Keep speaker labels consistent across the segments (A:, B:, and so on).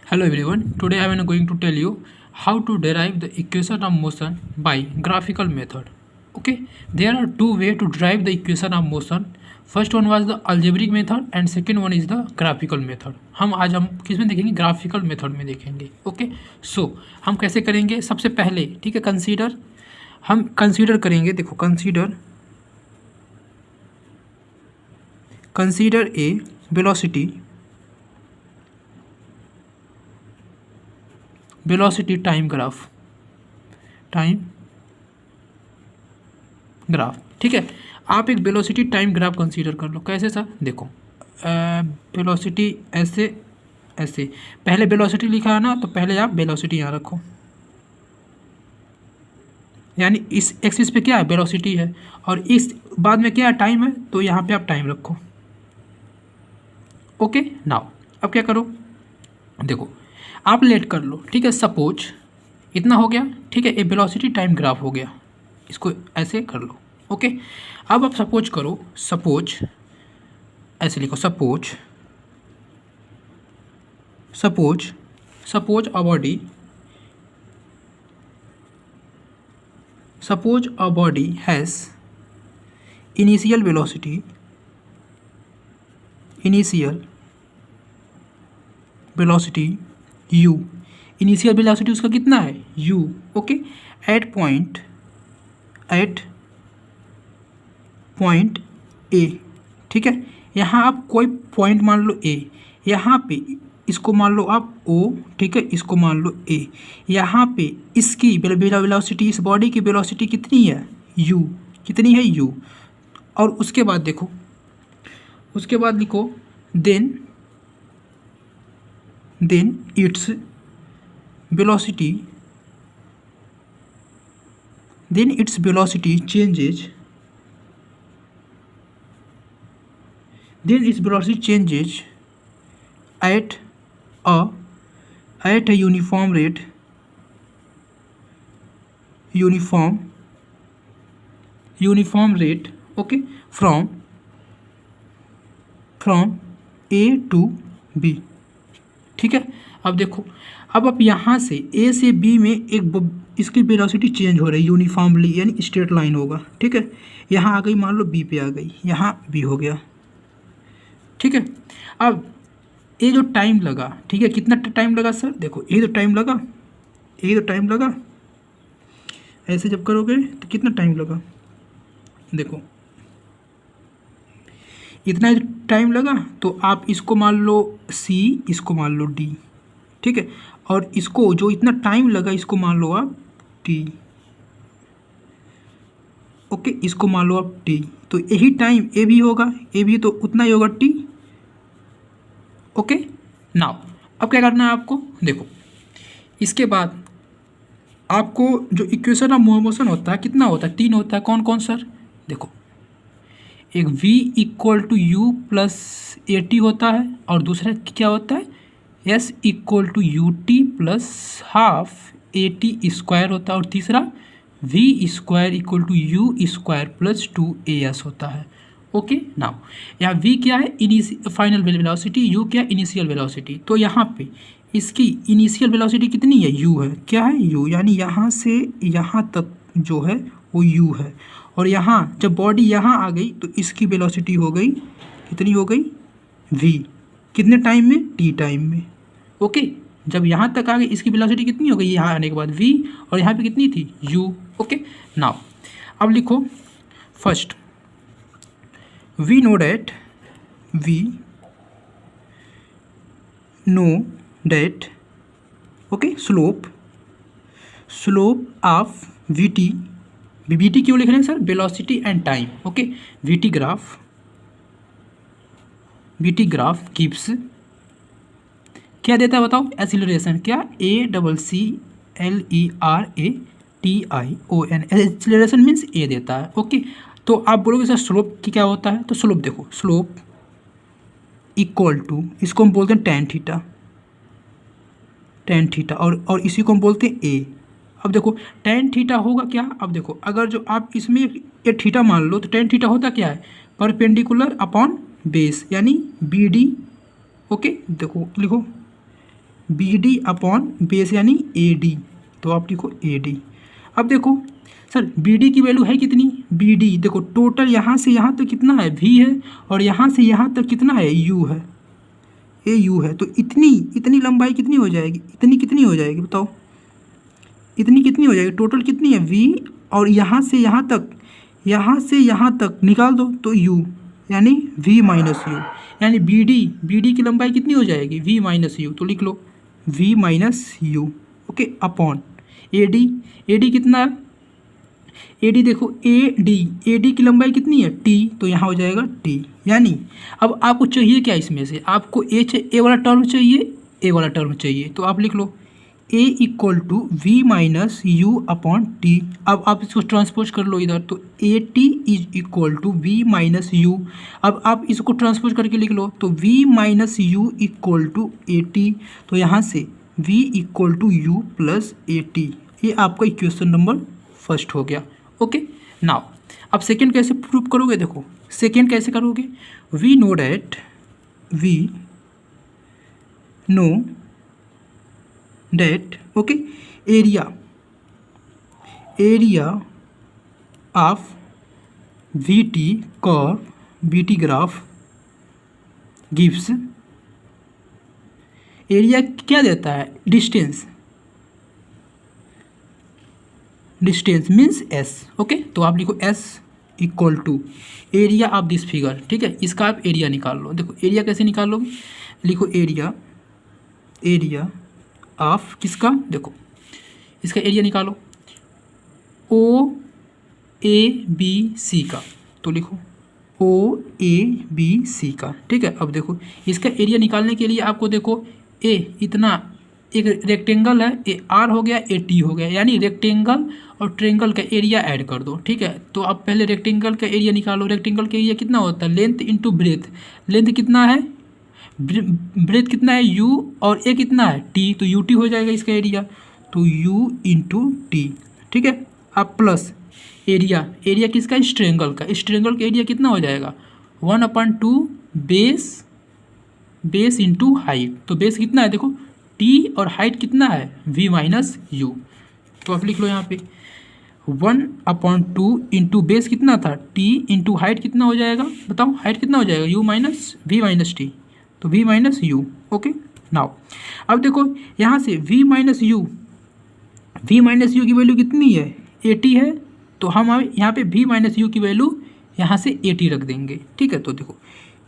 A: Hello everyone, today I am going to tell you how to derive the equation of motion by graphical method. Okay, there are two ways to derive the equation of motion. First one was the algebraic method and second one is the graphical method. हम किस में देखेंगे? Graphical method में देखेंगे. Okay, सो हम कैसे करेंगे? सबसे पहले ठीक है, हम कंसीडर करेंगे. देखो, consider a velocity time graph ठीक है. आप एक वेलोसिटी टाइम ग्राफ कंसीडर कर लो. कैसे सर? देखो, वेलोसिटी ऐसे पहले वेलोसिटी लिखा है ना, तो पहले आप वेलोसिटी यहाँ रखो, यानी इस एक्सिस पे क्या है? वेलोसिटी है, और इस बाद में क्या है? टाइम है, तो यहाँ पे आप टाइम रखो. ओके, नाउ अब क्या करो? देखो, आप लेट कर लो. ठीक है, सपोज इतना हो गया. ठीक है, ये वेलोसिटी टाइम ग्राफ हो गया. इसको ऐसे कर लो. ओके, अब आप सपोज करो. ऐसे लिखो, suppose a body has initial velocity u. Initial velocity उसका कितना है? u. Okay, at point A. ठीक है, यहाँ आप कोई पॉइंट मान लो ए, यहाँ पे इसको मान लो आप o. ठीक है, इसको मान लो a. यहाँ पे इसकी वेलोसिटी, इस बॉडी की वेलोसिटी कितनी है? u. कितनी है? u. और उसके बाद देखो, उसके बाद लिखो, then it's velocity changes at a uniform rate. Okay, from a to b. ठीक है, अब देखो, अब आप यहाँ से ए से बी में इसकी वेलोसिटी चेंज हो रही है यूनिफॉर्मली, यानी स्ट्रेट लाइन होगा. ठीक है, यहाँ आ गई, मान लो बी पे आ गई, यहाँ बी हो गया. ठीक है, अब ये जो टाइम लगा, ठीक है, कितना टाइम लगा सर? देखो, ये तो टाइम लगा, ऐसे जब करोगे तो कितना टाइम लगा? देखो, इतना टाइम लगा, तो आप इसको मान लो C, इसको मान लो D. ठीक है, और इसको जो इतना टाइम लगा, इसको मान लो आप T. ओके, इसको मान लो आप T. तो यही टाइम ए भी होगा, ए भी तो उतना ही होगा T. ओके, नाउ अब क्या करना है आपको? देखो, इसके बाद आपको जो इक्वेशन ऑफ मोशन होता है, कितना होता है? 3 होता है. कौन कौन सर? देखो, एक v equal to you plus A T होता है, और दूसरा क्या होता है? s equal to U T plus half A T square होता है, और तीसरा v square equal to U square plus 2as होता है. ओके, नाउ यहाँ v क्या है? Final velocity. u क्या है? Initial velocity. तो यहाँ पे इसकी इनिशियल वेलोसिटी कितनी है? u है. क्या है? u, यानी यहाँ से यहाँ तक जो है वो u है. और यहाँ जब बॉडी यहाँ आ गई, तो इसकी वेलोसिटी हो गई, कितनी हो गई? v. कितने टाइम में? t टाइम में. ओके, जब यहाँ तक आ गई, इसकी वेलोसिटी कितनी हो गई यहाँ आने के बाद? v. और यहाँ पे कितनी थी? u. ओके, नाउ अब लिखो, first we know that okay, slope of vt क्यों लिख रहे हैं sir? Velocity and time. Okay, vt graph gives क्या देता है बताओ? एक्सीलरेशन. क्या? ACCLERATION. एक्सीलरेशन मीन्स ए देता है. ओके, तो आप बोलोगे सर स्लोप की क्या होता है? तो स्लोप देखो, स्लोप इक्वल टू, इसको हम बोलते हैं टेन थीटा, और इसी को हम बोलते हैं ए. अब देखो, टेन थीटा होगा क्या? अब देखो, अगर जो आप इसमें ये थीटा मान लो, तो टेन थीटा होता क्या है? परपेंडिकुलर अपॉन बेस, यानी बी डी. ओके, देखो लिखो बी डी अपॉन बेस यानी ए डी, तो आप लिखो ए डी। अब देखो सर बी डी की वैल्यू है कितनी, बी डी देखो टोटल यहाँ से यहाँ तक कितना है वी है, और यहाँ से यहाँ तक कितना है यू है, ए यू है। तो इतनी लंबाई कितनी हो जाएगी, इतनी कितनी हो जाएगी बताओ, इतनी कितनी हो जाएगी, टोटल कितनी है वी, और यहाँ से यहाँ तक निकाल दो तो यू, यानी वी माइनस यू, यानी बी डी की लंबाई कितनी हो जाएगी वी माइनस यू, तो लिख लो v minus u, okay, upon a d कितना है, ए डी देखो ए डी की लंबाई कितनी है टी, तो यहाँ हो जाएगा टी। यानी अब आपको चाहिए क्या इसमें से, आपको ए वाला टर्म चाहिए, तो आप लिख लो a equal to v minus u upon t. अब आप इसको ट्रांसपोज कर लो इधर, तो a T is equal to v minus u. अब आप इसको ट्रांसपोज करके लिख लो, तो v minus you equal to a t, तो यहाँ से v equal to you plus A t. ये आपका इक्वेशन नंबर फर्स्ट हो गया, ओके। नाउ अब सेकेंड कैसे प्रूव करोगे, देखो सेकेंड कैसे करोगे, we know that okay area of VT graph gives, area क्या देता है, डिस्टेंस मीन्स एस, ओके। तो आप लिखो S equal to area of this figure, ठीक है, इसका आप एरिया निकाल लो। देखो एरिया कैसे निकालोगे, लिखो एरिया ऑफ किसका, देखो इसका एरिया निकालो ओ ए बी सी का, तो लिखो ओ ए बी सी का, ठीक है। अब देखो इसका एरिया निकालने के लिए आपको देखो ए इतना एक रेक्टेंगल है, ए आर हो गया, ए टी हो गया, यानी रेक्टेंगल और ट्रेंगल का एरिया ऐड कर दो, ठीक है। तो आप पहले रेक्टेंगल का एरिया निकालो, रेक्टेंगल का एरिया कितना होता है, लेंथ इंटू ब्रेथ, लेंथ कितना है, ब्रेथ कितना है यू, और ए कितना है टी, तो यू टी हो जाएगा इसका एरिया, तो यू इंटू टी, ठीक है। अब प्लस एरिया किसका, इस ट्रेंगल का एरिया कितना हो जाएगा 1/2 बेस इंटू हाइट, तो बेस कितना है देखो टी, और हाइट कितना है v माइनस यू, तो आप लिख लो यहाँ पे 1/2 इंटू बेस कितना था t इंटू हाइट कितना हो जाएगा, बताओ हाइट कितना हो जाएगा u minus v minus T, तो v minus u, okay. Now अब देखो यहाँ से v माइनस यू की वैल्यू कितनी है 80 है, तो हम यहाँ पे v माइनस यू की वैल्यू यहाँ से 80 रख देंगे, ठीक है। तो देखो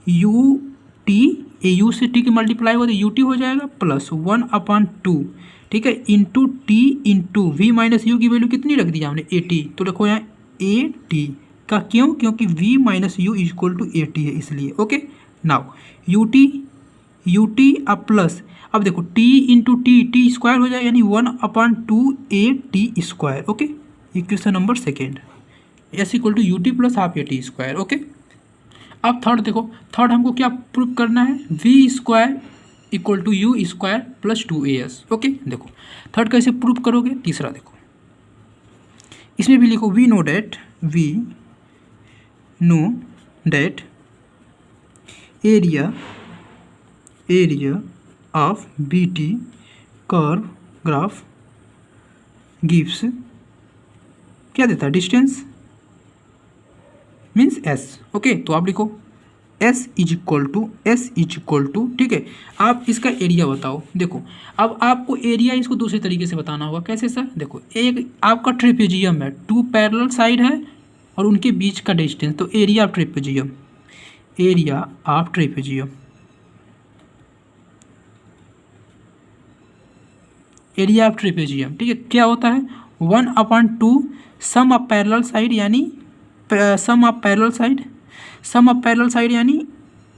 A: u टी, ए यू से टी की मल्टीप्लाई हो तो यू टी हो जाएगा प्लस 1/2, ठीक है, into T into V minus U की वैल्यू कितनी रख दी हमने 80, तो देखो यहाँ ए टी का, क्यों, क्योंकि v minus you equal to 80 है इसलिए, ओके। नाउ यू टी अब प्लस, अब देखो t इंटू टी स्क्वायर हो जाएगा, यानी 1/2 A T square, okay. Equation number second, S equal to U T plus half A T square, okay. अब third देखो, थर्ड हमको क्या प्रूव करना है, V square equal to U square plus 2as, okay. देखो थर्ड कैसे prove करोगे, तीसरा देखो इसमें भी लिखो we know that area of VT curve graph gives, क्या देता है, डिस्टेंस मीन्स एस, ओके। तो आप लिखो एस इज इक्वल टू, ठीक है। आप इसका एरिया बताओ, देखो अब आपको एरिया इसको दूसरे तरीके से बताना होगा, कैसे सर, देखो एक आपका ट्रेपेजियम है, 2 पैरेलल साइड है और उनके बीच का डिस्टेंस, तो एरिया ऑफ ट्रेपेजियम ठीक है, क्या होता है 1/2 सम ऑफ पैरेलल साइड, यानी सम ऑफ पैरेलल साइड यानी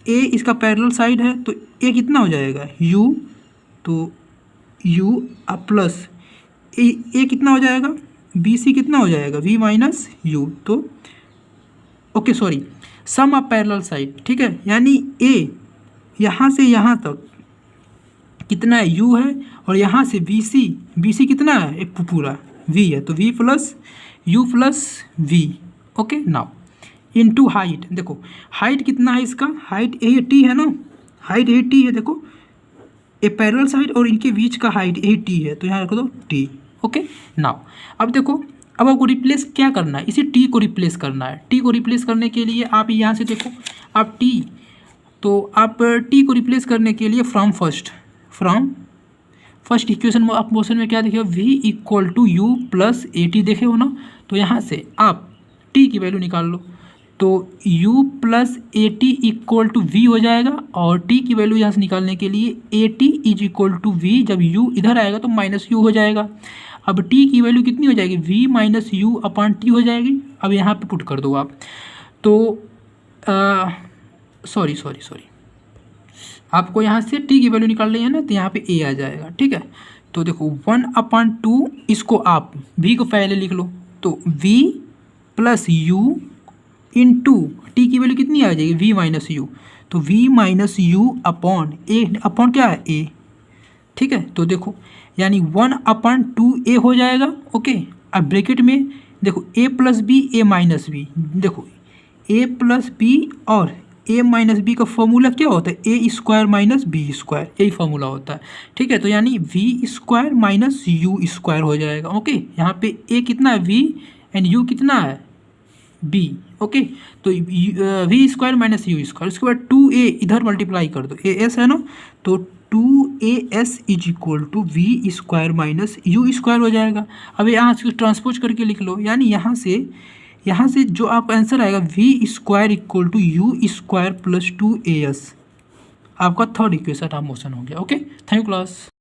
A: ए इसका पैरेलल साइड है, तो ए कितना हो जाएगा u, तो u प्लस ए कितना हो जाएगा बी सी कितना हो जाएगा v माइनस यू, तो okay sorry sum of parallel side, ठीक है, यानी ए यहाँ से यहाँ तक कितना है u है, और यहाँ से बी सी कितना है एक पूरा v है, तो v plus you plus v, okay. Now into height, देखो हाइट कितना है इसका, हाइट ए टी है ना, हाइट ए टी है, देखो ए पैरेलल साइड और इनके बीच का हाइट यही टी है, तो यहाँ रख दो टी। ओके नाउ अब देखो, अब आपको रिप्लेस क्या करना है, इसी टी को रिप्लेस करना है। टी को रिप्लेस करने के लिए आप यहाँ से देखो, आप टी, तो आप टी को रिप्लेस करने के लिए फ्रॉम फर्स्ट इक्वेशन में आप मोशन में क्या देखे हो, v equal to you plus A T देखे हो ना, तो यहाँ से आप t की वैल्यू निकाल लो, तो u plus A T equal to V हो जाएगा, और t की वैल्यू यहाँ से निकालने के लिए A T is equal to V, जब u इधर आएगा तो माइनस यू हो जाएगा। अब t की वैल्यू कितनी हो जाएगी, v minus u upon T हो जाएगी। अब यहाँ पे पुट कर दो आप, तो सॉरी आपको यहाँ से t की वैल्यू निकाल रही है ना, तो यहाँ पे a आ जाएगा। ठीक है, तो देखो 1/2, इसको आप v को पहले लिख लो, तो v plus you into T की वैल्यू कितनी आ जाएगी, v माइनस यू, तो v माइनस यू अपॉन ए, अपॉन क्या है a। ठीक है, तो देखो यानी 1/2 a हो जाएगा। ओके, अब ब्रैकेट में देखो a plus B A minus B, देखो a प्लस बी और a माइनस बी का फॉर्मूला क्या होता है, A square minus B square, यही फॉर्मूला होता है। ठीक है, तो यानी v square minus U square हो जाएगा। ओके, यहाँ पे a कितना है v एंड u कितना है b। ओके, तो v square minus U square, उसके बाद 2a इधर मल्टीप्लाई कर दो, as है ना, तो 2as is equal to V square minus U square हो जाएगा। अब यहाँ से ट्रांसपोज करके लिख लो, यानी यहाँ से जो आपका आंसर आएगा V square equal to U square plus 2as, आपका थर्ड इक्वेशन ऑफ मोशन हो गया। Okay, thank you class.